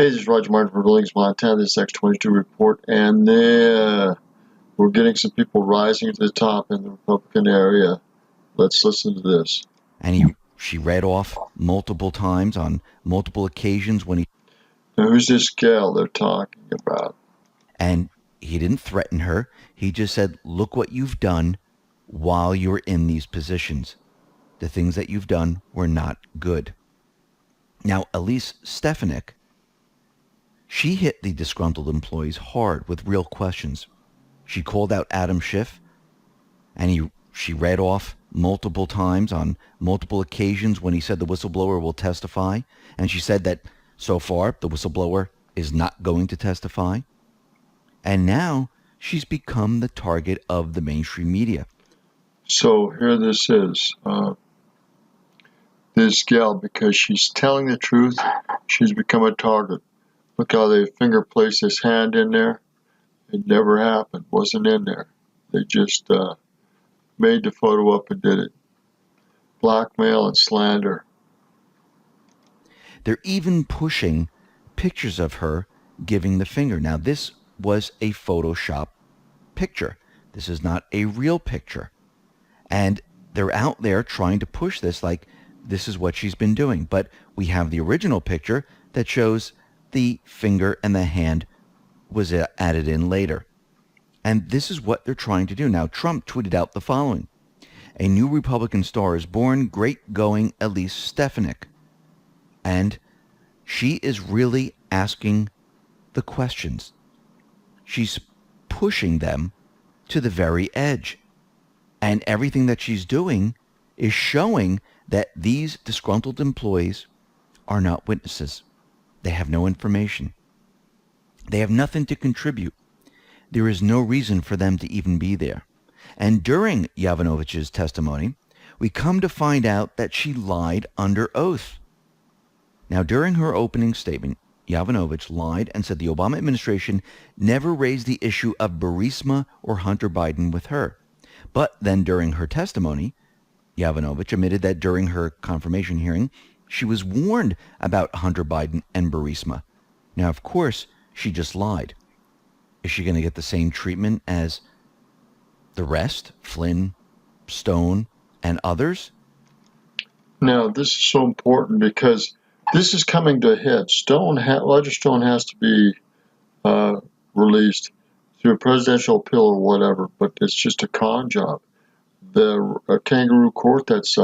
Hey, this is Roger Martin from Billings, Montana. This is X22 report, and we're getting some people rising to the top in the Republican area. Let's listen to this. And she read off multiple times on multiple occasions when he... Now, who's this gal they're talking about? And he didn't threaten her. He just said, look what you've done while you're in these positions. The things that you've done were not good. Now, Elise Stefanik, she hit the disgruntled employees hard with real questions. She called out Adam Schiff, and she read off multiple times on multiple occasions when he said the whistleblower will testify. And she said that so far the whistleblower is not going to testify. And now she's become the target of the mainstream media. So here this is. This gal, because she's telling the truth, she's become a target. Look how they finger placed his hand in there. It never happened. Wasn't in there. They just made the photo up and did it. Blackmail and slander. They're even pushing pictures of her giving the finger. Now, this was a Photoshop picture. This is not a real picture. And they're out there trying to push this like this is what she's been doing. But we have the original picture that shows the finger and the hand was added in later. And this is what they're trying to do. Now, Trump tweeted out the following. A new Republican star is born, great-going Elise Stefanik. And she is really asking the questions. She's pushing them to the very edge. And everything that she's doing is showing that these disgruntled employees are not witnesses. They have no information. They have nothing to contribute. There is no reason for them to even be there. And during Yovanovitch's testimony, we come to find out that she lied under oath. Now, during her opening statement, Yovanovitch lied and said the Obama administration never raised the issue of Burisma or Hunter Biden with her. But then during her testimony, Yovanovitch admitted that during her confirmation hearing, she was warned about Hunter Biden and Burisma. Now, of course, she just lied. Is she going to get the same treatment as the rest, Flynn, Stone, and others? Now, this is so important because this is coming to a head. Roger Stone has to be released through a presidential appeal or whatever, but it's just a con job. The kangaroo court that's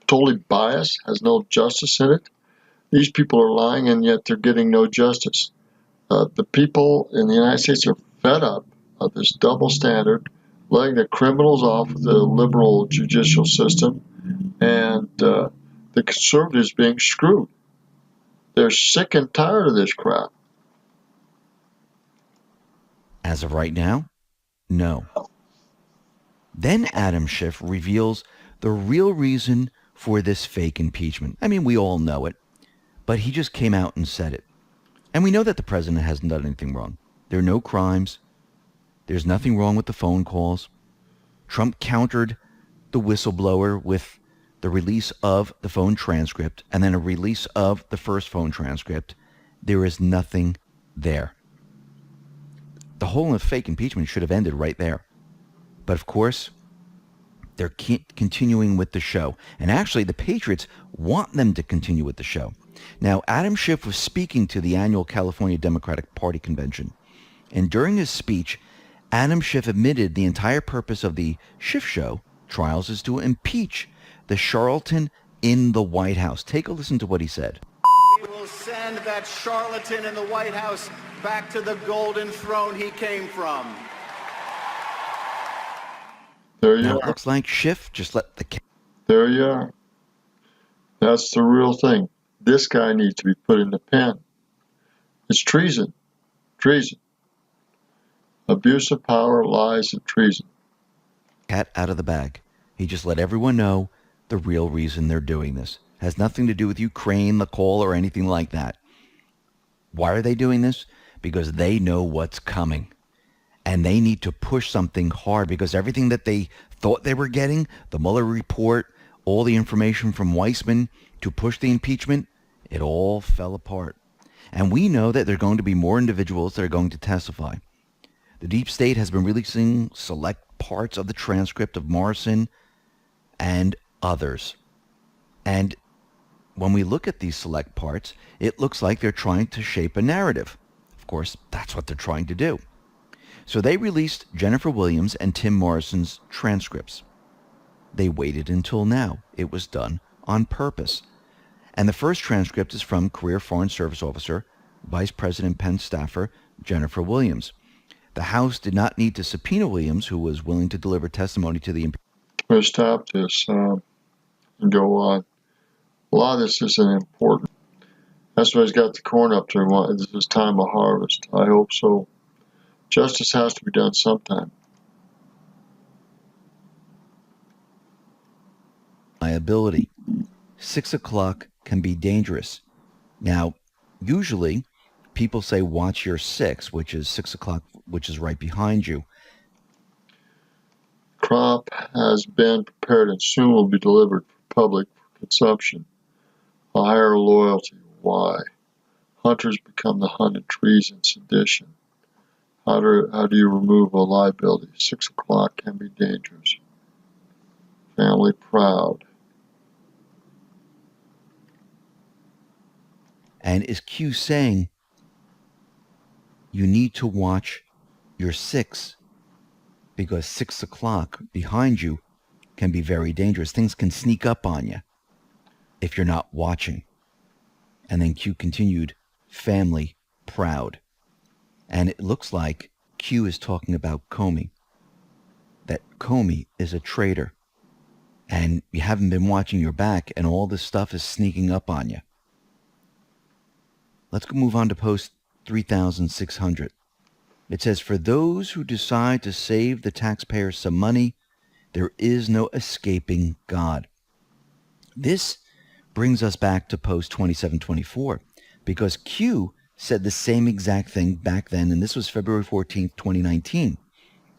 totally biased, has no justice in it. These people are lying, and yet they're getting no justice. The people in the United States are fed up of this double standard, letting the criminals off of the liberal judicial system, and the conservatives being screwed. They're sick and tired of this crap. As of right now, no. Then Adam Schiff reveals the real reason for this fake impeachment. I mean, we all know it, but he just came out and said it. And we know that the president hasn't done anything wrong. There are no crimes. There's nothing wrong with the phone calls. Trump countered the whistleblower with the release of the phone transcript and then a release of the first phone transcript. There is nothing there. The whole fake impeachment should have ended right there. But of course, they're continuing with the show. And actually, the Patriots want them to continue with the show. Now, Adam Schiff was speaking to the annual California Democratic Party convention. And during his speech, Adam Schiff admitted the entire purpose of the Schiff Show trials is to impeach the charlatan in the White House. Take a listen to what he said. We will send that charlatan in the White House back to the golden throne he came from. There you Now, are. it looks like Schiff just let the... There you are. That's the real thing. This guy needs to be put in the pen. It's treason. Treason. Abuse of power, lies, and treason. Cat out of the bag. He just let everyone know the real reason they're doing this. Has nothing to do with Ukraine, the call, or anything like that. Why are they doing this? Because they know what's coming. And they need to push something hard because everything that they thought they were getting, the Mueller report, all the information from Weissman to push the impeachment, it all fell apart. And we know that there are going to be more individuals that are going to testify. The deep state has been releasing select parts of the transcript of Morrison and others. And when we look at these select parts, it looks like they're trying to shape a narrative. Of course, that's what they're trying to do. So they released Jennifer Williams and Tim Morrison's transcripts. They waited until now. It was done on purpose. And the first transcript is from Career Foreign Service Officer, Vice President Penn staffer Jennifer Williams. The House did not need to subpoena Williams, who was willing to deliver testimony to the... Let's stop this and go on. A lot of this isn't important. That's why he's got the corn up there. This is time of harvest. I hope so. Justice has to be done sometime. Liability. 6 o'clock can be dangerous. Now, usually people say watch your 6, which is 6 o'clock, which is right behind you. Crop has been prepared and soon will be delivered for public consumption. A higher loyalty. Why? Hunters become the hunted, trees in sedition. How do you remove a liability? 6 o'clock can be dangerous. Family proud. And is Q saying you need to watch your 6 because 6 o'clock behind you can be very dangerous. Things can sneak up on you if you're not watching. And then Q continued, family proud. And it looks like Q is talking about Comey, that Comey is a traitor. And you haven't been watching your back, and all this stuff is sneaking up on you. Let's move on to post 3600. It says, for those who decide to save the taxpayers some money, there is no escaping God. This brings us back to post 2724, because Q said the same exact thing back then, and this was February 14th, 2019.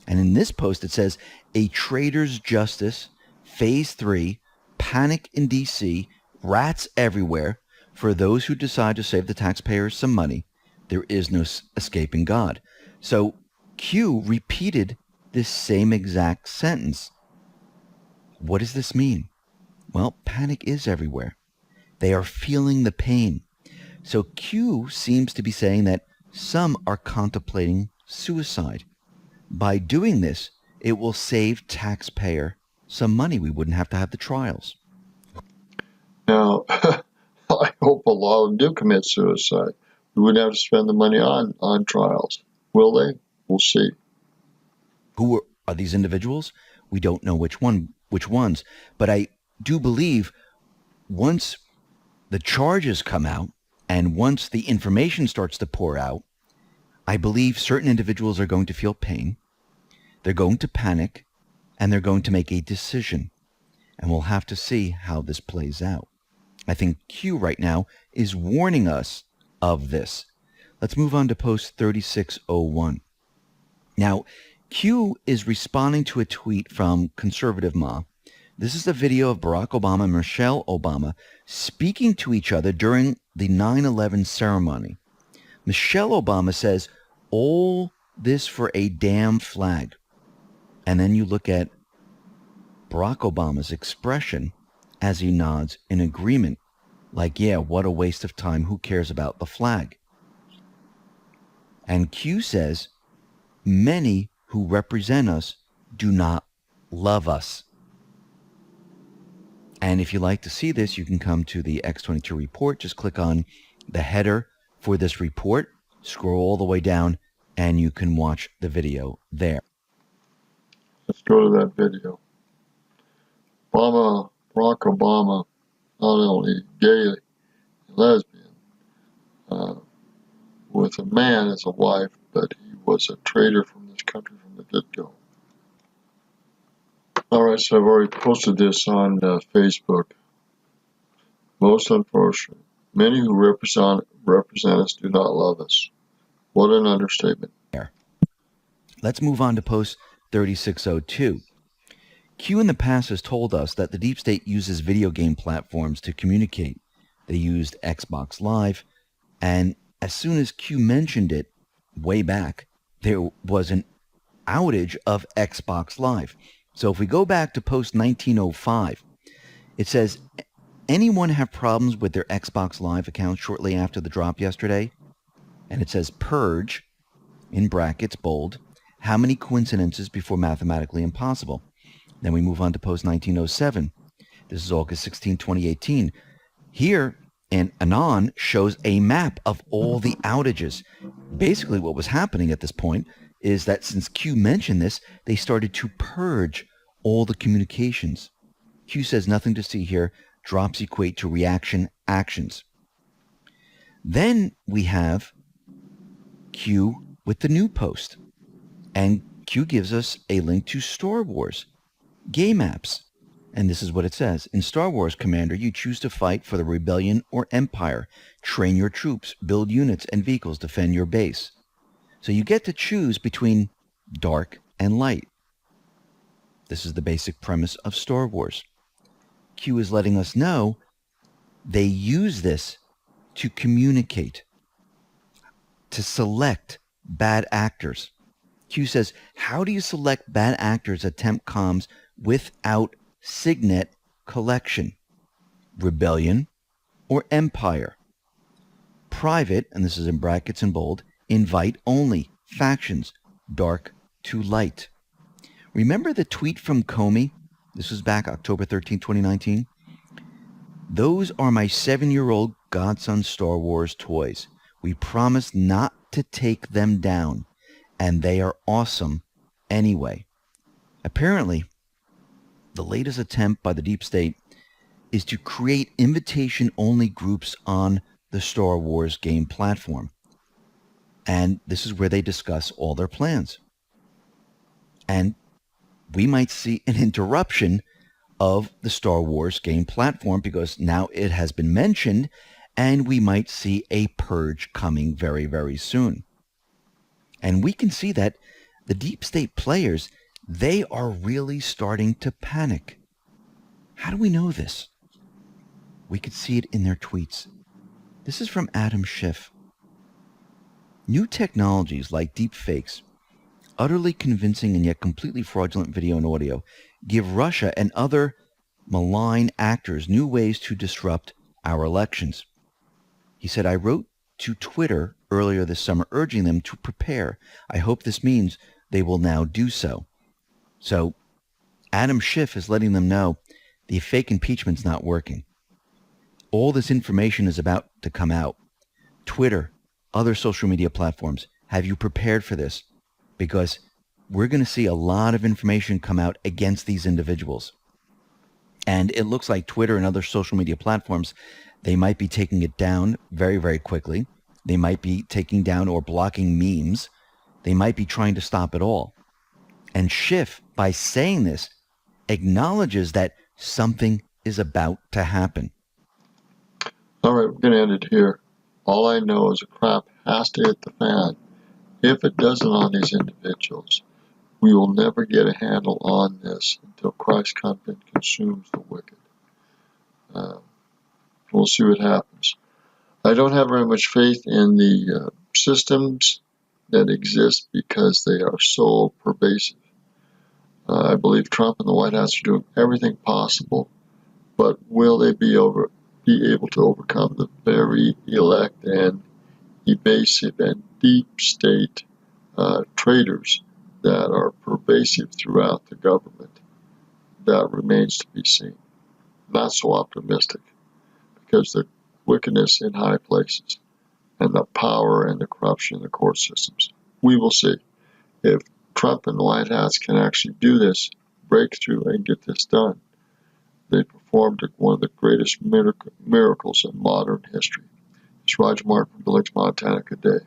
And in this post, it says, a traitor's justice, phase 3, panic in D.C., rats everywhere. For those who decide to save the taxpayers some money, there is no escaping God. So Q repeated this same exact sentence. What does this mean? Well, panic is everywhere. They are feeling the pain. So Q seems to be saying that some are contemplating suicide. By doing this, it will save taxpayer some money. We wouldn't have to have the trials. Now, I hope a lot of them do commit suicide. We wouldn't have to spend the money on trials. Will they? We'll see. Who are these individuals? We don't know which ones. But I do believe once the charges come out and once the information starts to pour out, I believe certain individuals are going to feel pain. They're going to panic, and they're going to make a decision. And we'll have to see how this plays out. I think Q right now is warning us of this. Let's move on to post 3601. Now, Q is responding to a tweet from Conservative Ma. This is a video of Barack Obama and Michelle Obama speaking to each other during the 9/11 ceremony. Michelle Obama says, all this for a damn flag. And then you look at Barack Obama's expression as he nods in agreement. Like, yeah, what a waste of time. Who cares about the flag? And Q says, many who represent us do not love us. And if you like to see this, you can come to the X22 report. Just click on the header for this report, scroll all the way down, and you can watch the video there. Let's go to that video. Barack Obama, not only gay and lesbian, with a man as a wife, but he was a traitor from this country from the get-go. All right, so I've already posted this on Facebook. Most unfortunate, many who represent us do not love us. What an understatement. Let's move on to post 3602. Q in the past has told us that the deep state uses video game platforms to communicate. They used Xbox Live, and as soon as Q mentioned it way back, there was an outage of Xbox Live. So if we go back to post 1905, it says, anyone have problems with their Xbox Live account shortly after the drop yesterday? And it says purge, in brackets, bold, how many coincidences before mathematically impossible? Then we move on to post 1907. This is August 16, 2018. Here, and Anon shows a map of all the outages. Basically, what was happening at this point is that since Q mentioned this, they started to purge all the communications. Q says nothing to see here. Drops equate to reaction actions. Then we have Q with the new post. And Q gives us a link to Star Wars game apps. And this is what it says. In Star Wars, Commander, you choose to fight for the Rebellion or Empire. Train your troops, build units and vehicles, defend your base. So you get to choose between dark and light. This is the basic premise of Star Wars. Q is letting us know they use this to communicate, to select bad actors. Q says, how do you select bad actors at temp comms without Signet collection? Rebellion or Empire? Private, and this is in brackets in bold, invite only, factions, dark to light. Remember the tweet from Comey? This was back October 13, 2019. Those are my 7-year-old godson Star Wars toys. We promise not to take them down, and they are awesome anyway. Apparently, the latest attempt by the deep state is to create invitation-only groups on the Star Wars game platform. And this is where they discuss all their plans. And we might see an interruption of the Star Wars game platform because now it has been mentioned, and we might see a purge coming very, very soon. And we can see that the deep state players, they are really starting to panic. How do we know this? We could see it in their tweets. This is from Adam Schiff. New technologies like deep fakes, utterly convincing and yet completely fraudulent video and audio, give Russia and other malign actors new ways to disrupt our elections. He said, I wrote to Twitter earlier this summer urging them to prepare. I hope this means they will now do so. So Adam Schiff is letting them know the fake impeachment's not working. All this information is about to come out. Twitter, other social media platforms, have you prepared for this? Because we're going to see a lot of information come out against these individuals. And it looks like Twitter and other social media platforms, they might be taking it down very, very quickly. They might be taking down or blocking memes. They might be trying to stop it all. And Schiff, by saying this, acknowledges that something is about to happen. All right, we're going to end it here. All I know is the crap has to hit the fan. If it doesn't on these individuals, we will never get a handle on this until Christ comes and consumes the wicked. We'll see what happens. I don't have very much faith in the systems that exist because they are so pervasive. I believe Trump and the White House are doing everything possible, but will they be able to overcome the very elect and evasive and deep state traitors that are pervasive throughout the government? That remains to be seen. Not so optimistic, because the wickedness in high places and the power and the corruption in the court systems. We will see. If Trump and the White House can actually do this breakthrough and get this done, they performed one of the greatest miracles in modern history. It's Roger Martin from Billings, Montana. Good day.